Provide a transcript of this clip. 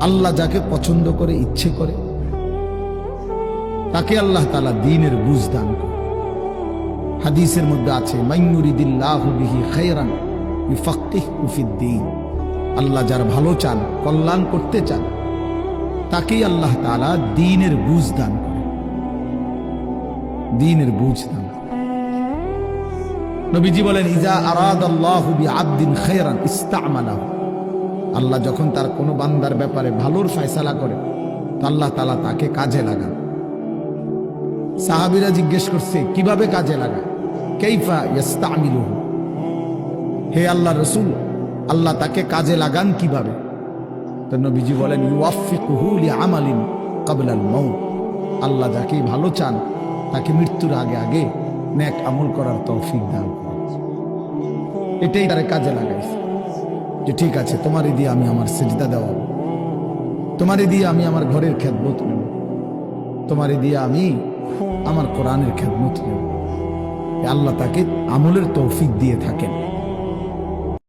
আল্লাহ যাকে পছন্দ করে, ইচ্ছে করে, তাকে আল্লাহ তাআলা দ্বীনের বুঝ দান করে। হাদিসের মধ্যে আছে, মাইয়ুরিদিল্লাহু বিহি খায়রান ইউফাক্কিহু ফিদ্দীন। আল্লাহ যার ভালো চান, কল্যাণ করতে চান, তাকেই আল্লাহ তাআলা দ্বীনের বুঝ দান করে, দ্বীনের বুঝ দান করে। নবীজি বলেন, ইজা আরাদাল্লাহু বিআবদিন খায়রান ইস্তা'মালাহু। আল্লাহ যখন তার কোনো বান্দার ব্যাপারে ভালোর ফয়সালা করে, তো আল্লাহ তাআলা তাকে কাজে লাগান। সাহাবীরা জিজ্ঞেস করছে, কিভাবে কাজে লাগায়? কাইফা ইস্তা'মিলুহু, হে আল্লাহর রাসূল, আল্লাহ তাকে কাজে লাগান কিভাবে? তো নবীজি বলেন, ইউওয়াফিকুহু লিআমালিন ক্বাবলাল মাউত। আল্লাহ যাকে ভালো চান, তাকে মৃত্যুর আগে আগে নেক আমল করার তৌফিক দান করেন। এটাই তারে কাজে লাগাইছে, যে ঠিক আছে, তোমারই দিয়ে আমি আমার সিজদা দেওয়াবো, তোমারই দিয়ে আমি আমার ঘরের খেদমত নেব, তোমারই দিয়ে আমি আমার কোরআনের খেদমত নেব। আল্লাহ তাকে আমলের তৌফিক দিয়ে থাকেন।